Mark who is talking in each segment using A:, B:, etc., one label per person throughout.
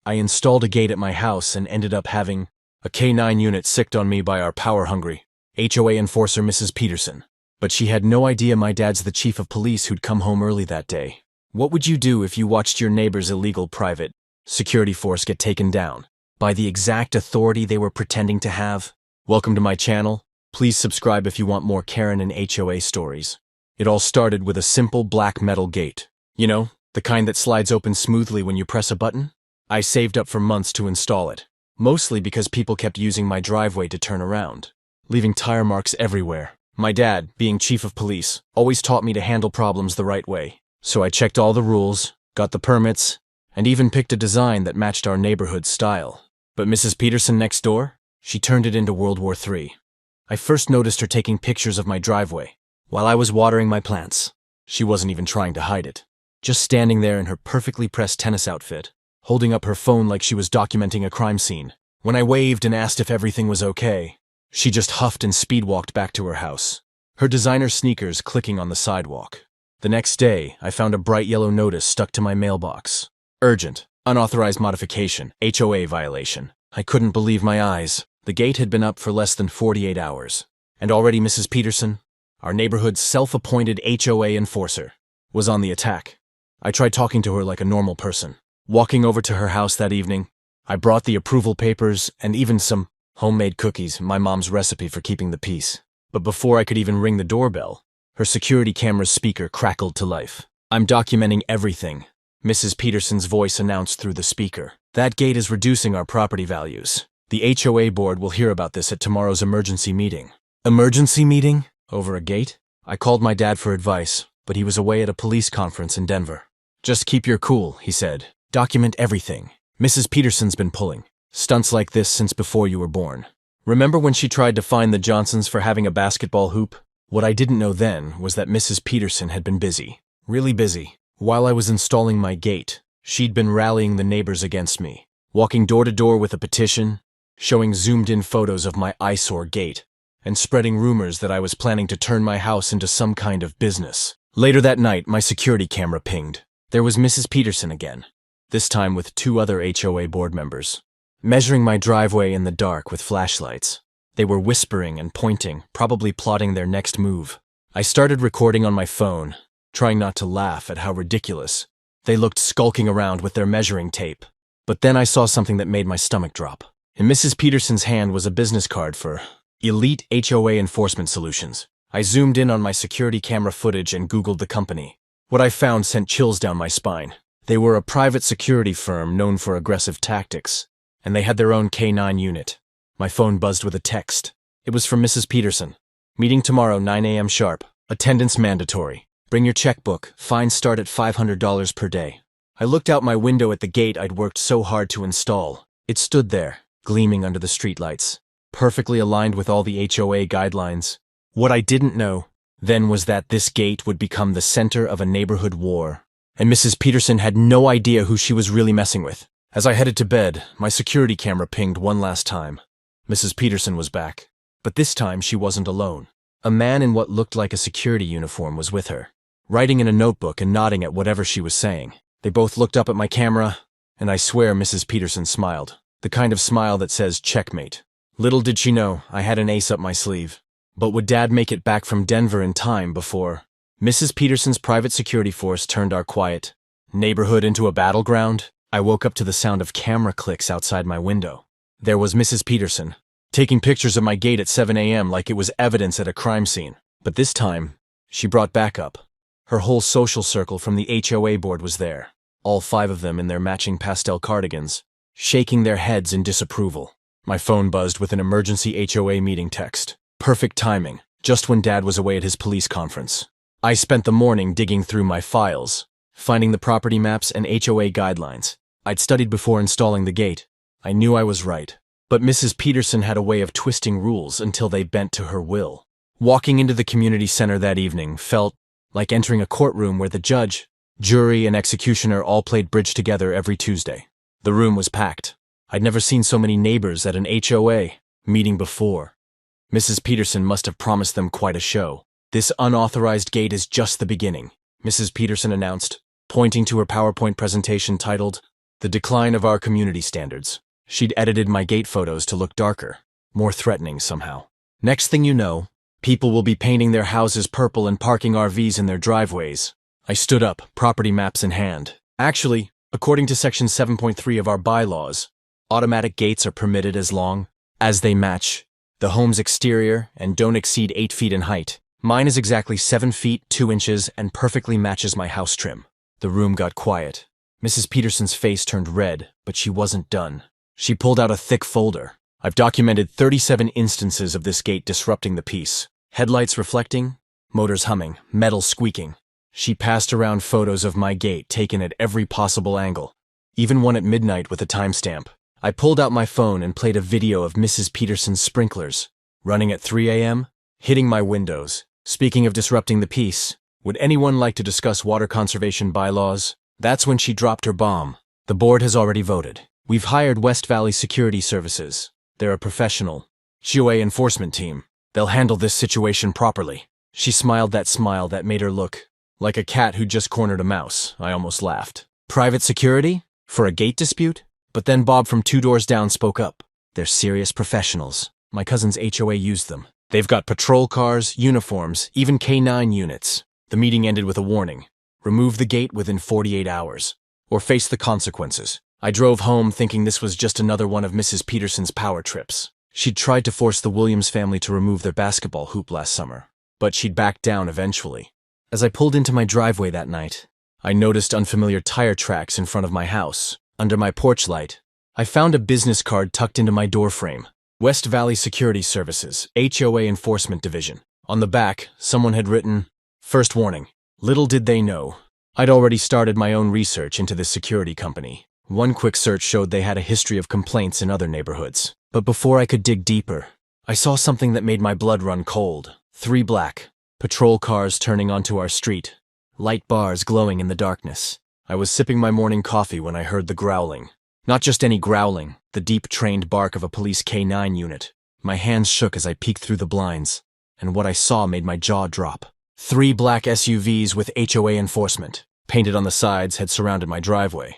A: I installed a gate at my house and ended up having a K9 unit sicked on me by our power-hungry HOA enforcer Mrs. Peterson. But she had no idea my dad's the chief of police who'd come home early that day. What would you do if you watched your neighbor's illegal private security force get taken down by the exact authority they were pretending to have? Welcome to my channel. Please subscribe if you want more Karen and HOA stories. It all started with a simple black metal gate. You know, the kind that slides open smoothly when you press a button? I saved up for months to install it, mostly because people kept using my driveway to turn around, leaving tire marks everywhere. My dad, being chief of police, always taught me to handle problems the right way. So I checked all the rules, got the permits, and even picked a design that matched our neighborhood's style. But Mrs. Peterson next door? She turned it into World War III. I first noticed her taking pictures of my driveway while I was watering my plants. She wasn't even trying to hide it, just standing there in her perfectly pressed tennis outfit, holding up her phone like she was documenting a crime scene. When I waved and asked if everything was okay, she just huffed and speed-walked back to her house, her designer sneakers clicking on the sidewalk. The next day, I found a bright yellow notice stuck to my mailbox. Urgent, unauthorized modification, HOA violation. I couldn't believe my eyes. The gate had been up for less than 48 hours. And already Mrs. Peterson, our neighborhood's self-appointed HOA enforcer, was on the attack. I tried talking to her like a normal person. Walking over to her house that evening, I brought the approval papers and even some homemade cookies, my mom's recipe for keeping the peace. But before I could even ring the doorbell, her security camera's speaker crackled to life. "I'm documenting everything," Mrs. Peterson's voice announced through the speaker. "That gate is reducing our property values. The HOA board will hear about this at tomorrow's emergency meeting." Emergency meeting? Over a gate? I called my dad for advice, but he was away at a police conference in Denver. "Just keep your cool," he said. "Document everything. Mrs. Peterson's been pulling stunts like this since before you were born. Remember when she tried to fine the Johnsons for having a basketball hoop? What I didn't know then was that Mrs. Peterson had been busy. Really busy. While I was installing my gate, she'd been rallying the neighbors against me, walking door to door with a petition, showing zoomed-in photos of my eyesore gate, and spreading rumors that I was planning to turn my house into some kind of business. Later that night, my security camera pinged. There was Mrs. Peterson again, this time with 2 other HOA board members, measuring my driveway in the dark with flashlights. They were whispering and pointing, probably plotting their next move. I started recording on my phone, trying not to laugh at how ridiculous they looked skulking around with their measuring tape. But then I saw something that made my stomach drop. In Mrs. Peterson's hand was a business card for Elite HOA Enforcement Solutions. I zoomed in on my security camera footage and Googled the company. What I found sent chills down my spine. They were a private security firm known for aggressive tactics, and they had their own K9 unit. My phone buzzed with a text. It was from Mrs. Peterson. "Meeting tomorrow, 9 a.m. sharp. Attendance mandatory. Bring your checkbook. Fines start at $500 per day." I looked out my window at the gate I'd worked so hard to install. It stood there, gleaming under the streetlights, perfectly aligned with all the HOA guidelines. What I didn't know then was that this gate would become the center of a neighborhood war, and Mrs. Peterson had no idea who she was really messing with. As I headed to bed, my security camera pinged one last time. Mrs. Peterson was back, but this time she wasn't alone. A man in what looked like a security uniform was with her, writing in a notebook and nodding at whatever she was saying. They both looked up at my camera, and I swear Mrs. Peterson smiled, the kind of smile that says checkmate. Little did she know I had an ace up my sleeve. But would Dad make it back from Denver in time before Mrs. Peterson's private security force turned our quiet neighborhood into a battleground? I woke up to the sound of camera clicks outside my window. There was Mrs. Peterson, taking pictures of my gate at 7 a.m. like it was evidence at a crime scene. But this time, she brought backup. Her whole social circle from the HOA board was there, all 5 of them in their matching pastel cardigans, shaking their heads in disapproval. My phone buzzed with an emergency HOA meeting text. Perfect timing, just when Dad was away at his police conference. I spent the morning digging through my files, finding the property maps and HOA guidelines. I'd studied before installing the gate. I knew I was right. But Mrs. Peterson had a way of twisting rules until they bent to her will. Walking into the community center that evening felt like entering a courtroom where the judge, jury, and executioner all played bridge together every Tuesday. The room was packed. I'd never seen so many neighbors at an HOA meeting before. Mrs. Peterson must have promised them quite a show. "This unauthorized gate is just the beginning," Mrs. Peterson announced, pointing to her PowerPoint presentation titled, The decline of our community standards. She'd edited my gate photos to look darker, more threatening somehow. Next thing you know, people will be painting their houses purple and parking RVs in their driveways. I stood up, property maps in hand. Actually, according to Section 7.3 of our bylaws, automatic gates are permitted as long as they match the home's exterior and don't exceed 8 feet in height. Mine is exactly 7 feet, 2 inches, and perfectly matches my house trim. The room got quiet. Mrs. Peterson's face turned red, but she wasn't done. She pulled out a thick folder. I've documented 37 instances of this gate disrupting the peace. Headlights reflecting, motors humming, metal squeaking. She passed around photos of my gate taken at every possible angle, even one at midnight with a timestamp. I pulled out my phone and played a video of Mrs. Peterson's sprinklers, running at 3 a.m., hitting my windows. Speaking of disrupting the peace, would anyone like to discuss water conservation bylaws? That's when she dropped her bomb. The board has already voted. We've hired West Valley Security Services. They're a professional HOA enforcement team. They'll handle this situation properly. She smiled that smile that made her look like a cat who just cornered a mouse. I almost laughed. Private security? For a gate dispute? But then Bob from 2 doors down spoke up. They're serious professionals. My cousin's HOA used them. They've got patrol cars, uniforms, even K9 units. The meeting ended with a warning. Remove the gate within 48 hours, or face the consequences. I drove home thinking this was just another one of Mrs. Peterson's power trips. She'd tried to force the Williams family to remove their basketball hoop last summer, but she'd backed down eventually. As I pulled into my driveway that night, I noticed unfamiliar tire tracks in front of my house. Under my porch light, I found a business card tucked into my doorframe. West Valley Security Services, HOA Enforcement Division. On the back, someone had written, "First warning." Little did they know, I'd already started my own research into this security company. One quick search showed they had a history of complaints in other neighborhoods. But before I could dig deeper, I saw something that made my blood run cold. 3 black patrol cars turning onto our street, light bars glowing in the darkness. I was sipping my morning coffee when I heard the growling. Not just any growling, the deep trained bark of a police K9 unit. My hands shook as I peeked through the blinds, and what I saw made my jaw drop. 3 black SUVs with HOA enforcement, painted on the sides, had surrounded my driveway.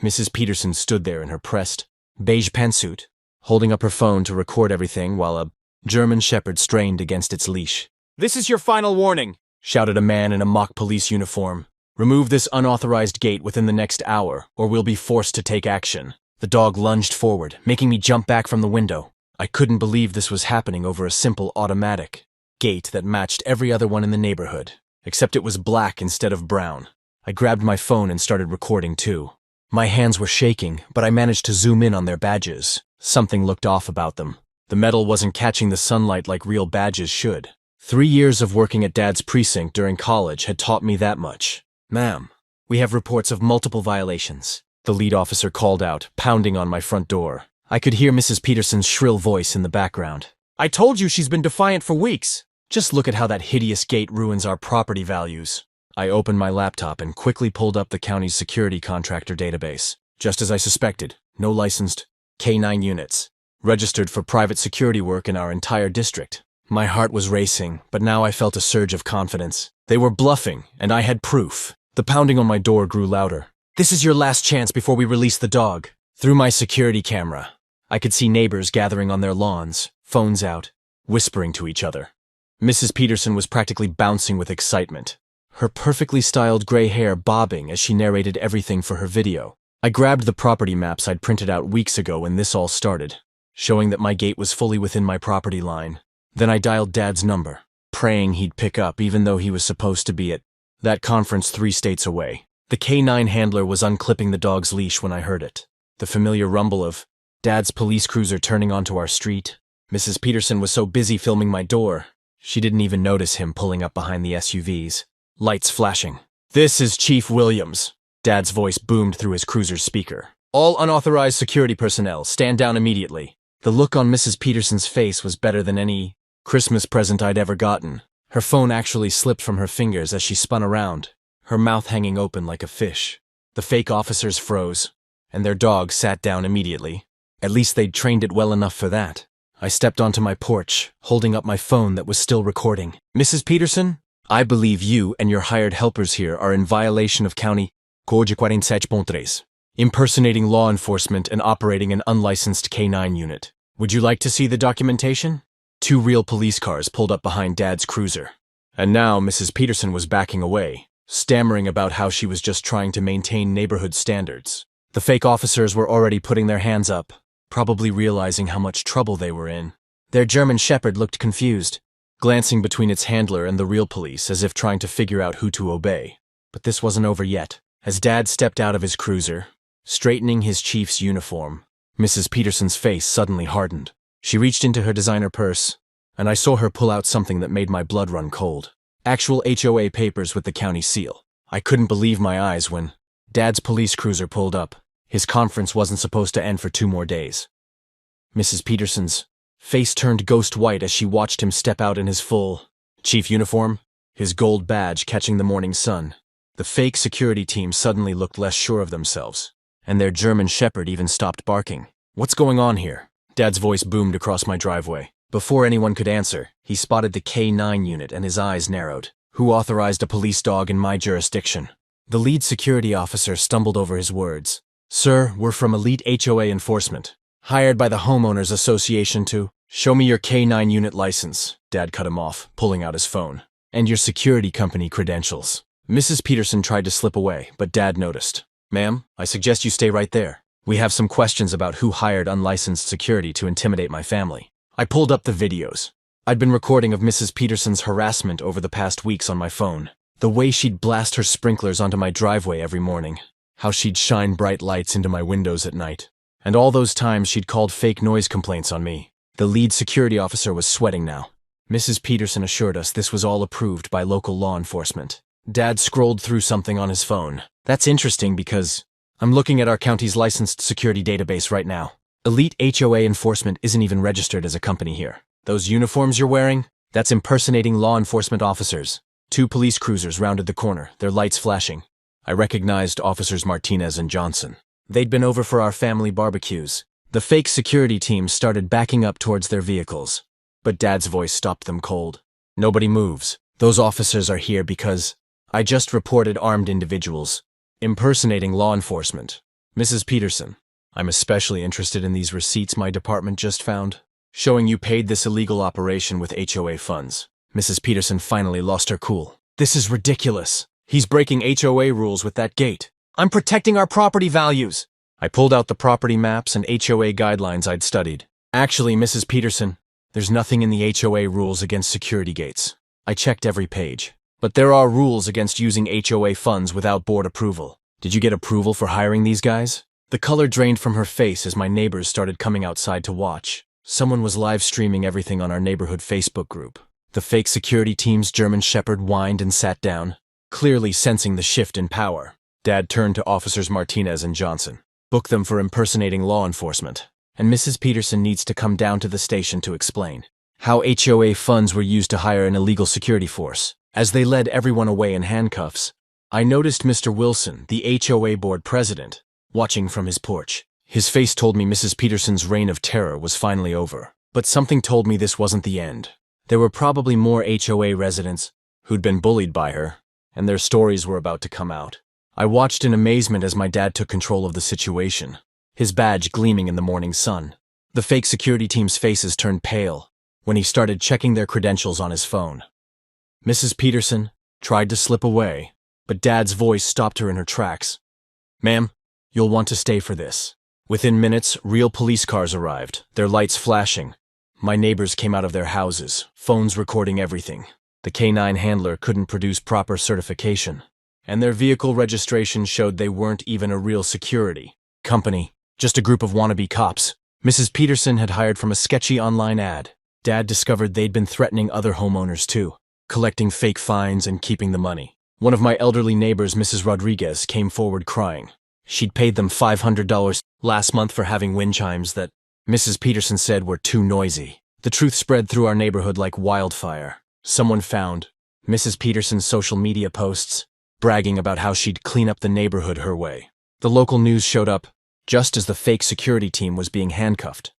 A: Mrs. Peterson stood there in her pressed, beige pantsuit, holding up her phone to record everything while a German shepherd strained against its leash. "This is your final warning," shouted a man in a mock police uniform. "Remove this unauthorized gate within the next hour, or we'll be forced to take action." The dog lunged forward, making me jump back from the window. I couldn't believe this was happening over a simple automatic gate that matched every other one in the neighborhood, except it was black instead of brown. I grabbed my phone and started recording too. My hands were shaking, but I managed to zoom in on their badges. Something looked off about them. The metal wasn't catching the sunlight like real badges should. 3 years of working at Dad's precinct during college had taught me that much. "Ma'am, we have reports of multiple violations," the lead officer called out, pounding on my front door. I could hear Mrs. Peterson's shrill voice in the background. "I told you she's been defiant for weeks. Just look at how that hideous gate ruins our property values." I opened my laptop and quickly pulled up the county's security contractor database. Just as I suspected, no licensed K9 units, registered for private security work in our entire district. My heart was racing, but now I felt a surge of confidence. They were bluffing, and I had proof. The pounding on my door grew louder. "This is your last chance before we release the dog." Through my security camera, I could see neighbors gathering on their lawns, phones out, whispering to each other. Mrs. Peterson was practically bouncing with excitement, her perfectly styled gray hair bobbing as she narrated everything for her video. I grabbed the property maps I'd printed out weeks ago when this all started, showing that my gate was fully within my property line. Then I dialed Dad's number, praying he'd pick up even though he was supposed to be at that conference 3 states away. The K9 handler was unclipping the dog's leash when I heard it. The familiar rumble of Dad's police cruiser turning onto our street. Mrs. Peterson was so busy filming my door, she didn't even notice him pulling up behind the SUVs. Lights flashing. "This is Chief Williams," Dad's voice boomed through his cruiser's speaker. "All unauthorized security personnel, stand down immediately." The look on Mrs. Peterson's face was better than any Christmas present I'd ever gotten. Her phone actually slipped from her fingers as she spun around, her mouth hanging open like a fish. The fake officers froze, and their dog sat down immediately. At least they'd trained it well enough for that. I stepped onto my porch, holding up my phone that was still recording. "Mrs. Peterson, I believe you and your hired helpers here are in violation of County Code 47.3. impersonating law enforcement and operating an unlicensed K9 unit. Would you like to see the documentation? 2 real police cars pulled up behind Dad's cruiser. And now Mrs. Peterson was backing away, stammering about how she was just trying to maintain neighborhood standards. The fake officers were already putting their hands up, probably realizing how much trouble they were in. Their German Shepherd looked confused, glancing between its handler and the real police as if trying to figure out who to obey. But this wasn't over yet. As Dad stepped out of his cruiser, straightening his chief's uniform, Mrs. Peterson's face suddenly hardened. She reached into her designer purse, and I saw her pull out something that made my blood run cold. Actual HOA papers with the county seal. I couldn't believe my eyes when Dad's police cruiser pulled up. His conference wasn't supposed to end for 2 more days. Mrs. Peterson's face turned ghost white as she watched him step out in his full chief uniform, his gold badge catching the morning sun. The fake security team suddenly looked less sure of themselves, and their German Shepherd even stopped barking. What's going on here? Dad's voice boomed across my driveway. Before anyone could answer, he spotted the K9 unit and his eyes narrowed. Who authorized a police dog in my jurisdiction? The lead security officer stumbled over his words. Sir, we're from Elite HOA Enforcement, hired by the Homeowners Association to show me your K9 unit license. Dad cut him off, pulling out his phone. And your security company credentials. Mrs. Peterson tried to slip away, but Dad noticed. Ma'am, I suggest you stay right there. We have some questions about who hired unlicensed security to intimidate my family. I pulled up the videos. I'd been recording of Mrs. Peterson's harassment over the past weeks on my phone. The way she'd blast her sprinklers onto my driveway every morning. How she'd shine bright lights into my windows at night. And all those times she'd called fake noise complaints on me. The lead security officer was sweating now. Mrs. Peterson assured us this was all approved by local law enforcement. Dad scrolled through something on his phone. That's interesting because I'm looking at our county's licensed security database right now. Elite HOA Enforcement isn't even registered as a company here. Those uniforms you're wearing? That's impersonating law enforcement officers. 2 police cruisers rounded the corner, their lights flashing. I recognized Officers Martinez and Johnson. They'd been over for our family barbecues. The fake security team started backing up towards their vehicles. But Dad's voice stopped them cold. Nobody moves. Those officers are here because I just reported armed individuals impersonating law enforcement. Mrs. Peterson, I'm especially interested in these receipts my department just found, showing you paid this illegal operation with HOA funds. Mrs. Peterson finally lost her cool. This is ridiculous. He's breaking HOA rules with that gate. I'm protecting our property values. I pulled out the property maps and HOA guidelines I'd studied. Actually, Mrs. Peterson, there's nothing in the HOA rules against security gates. I checked every page. But there are rules against using HOA funds without board approval. Did you get approval for hiring these guys? The color drained from her face as my neighbors started coming outside to watch. Someone was live streaming everything on our neighborhood Facebook group. The fake security team's German Shepherd whined and sat down, clearly sensing the shift in power. Dad turned to Officers Martinez and Johnson. Book them for impersonating law enforcement. And Mrs. Peterson needs to come down to the station to explain how HOA funds were used to hire an illegal security force. As they led everyone away in handcuffs, I noticed Mr. Wilson, the HOA board president, watching from his porch. His face told me Mrs. Peterson's reign of terror was finally over. But something told me this wasn't the end. There were probably more HOA residents who'd been bullied by her, and their stories were about to come out. I watched in amazement as my dad took control of the situation, his badge gleaming in the morning sun. The fake security team's faces turned pale when he started checking their credentials on his phone. Mrs. Peterson tried to slip away, but Dad's voice stopped her in her tracks. Ma'am, you'll want to stay for this. Within minutes, real police cars arrived, their lights flashing. My neighbors came out of their houses, phones recording everything. The K9 handler couldn't produce proper certification, and their vehicle registration showed they weren't even a real security company, just a group of wannabe cops. Mrs. Peterson had hired from a sketchy online ad. Dad discovered they'd been threatening other homeowners too, collecting fake fines and keeping the money. One of my elderly neighbors, Mrs. Rodriguez, came forward crying. She'd paid them $500 last month for having wind chimes that Mrs. Peterson said were too noisy. The truth spread through our neighborhood like wildfire. Someone found Mrs. Peterson's social media posts, bragging about how she'd clean up the neighborhood her way. The local news showed up just as the fake security team was being handcuffed.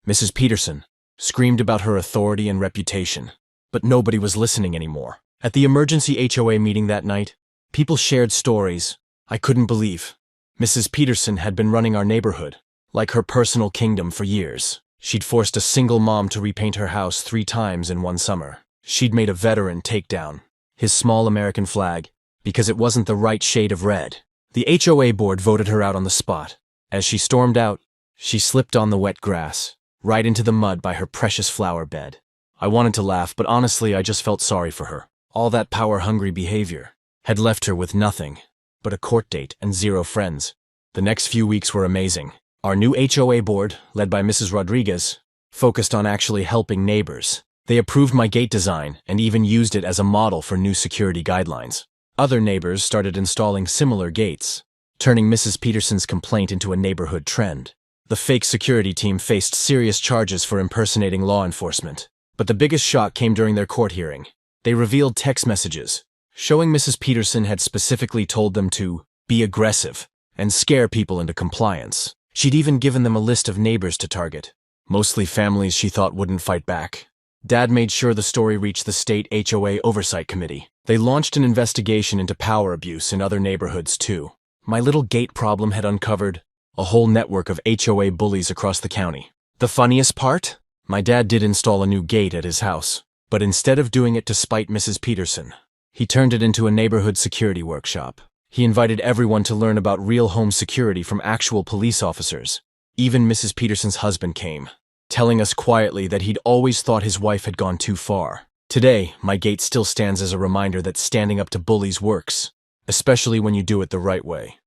A: Mrs. Peterson screamed about her authority and reputation, but nobody was listening anymore. At the emergency HOA meeting that night, people shared stories I couldn't believe. Mrs. Peterson had been running our neighborhood, like her personal kingdom for years. She'd forced a single mom to repaint her house 3 times in one summer. She'd made a veteran take down his small American flag because it wasn't the right shade of red. The HOA board voted her out on the spot. As she stormed out, she slipped on the wet grass, right into the mud by her precious flower bed. I wanted to laugh, but honestly I just felt sorry for her. All that power-hungry behavior had left her with nothing but a court date and 0 friends. The next few weeks were amazing. Our new HOA board, led by Mrs. Rodriguez, focused on actually helping neighbors. They approved my gate design and even used it as a model for new security guidelines. Other neighbors started installing similar gates, turning Mrs. Peterson's complaint into a neighborhood trend. The fake security team faced serious charges for impersonating law enforcement. But the biggest shock came during their court hearing. They revealed text messages showing Mrs. Peterson had specifically told them to be aggressive and scare people into compliance. She'd even given them a list of neighbors to target, mostly families she thought wouldn't fight back. Dad made sure the story reached the state HOA Oversight Committee. They launched an investigation into power abuse in other neighborhoods too. My little gate problem had uncovered a whole network of HOA bullies across the county. The funniest part? My dad did install a new gate at his house, but instead of doing it to spite Mrs. Peterson, he turned it into a neighborhood security workshop. He invited everyone to learn about real home security from actual police officers. Even Mrs. Peterson's husband came, telling us quietly that he'd always thought his wife had gone too far. Today, my gate still stands as a reminder that standing up to bullies works, especially when you do it the right way.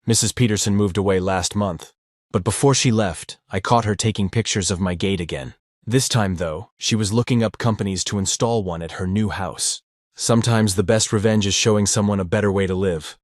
A: Mrs. Peterson moved away last month, but before she left, I caught her taking pictures of my gate again. This time, though, she was looking up companies to install one at her new house. Sometimes the best revenge is showing someone a better way to live.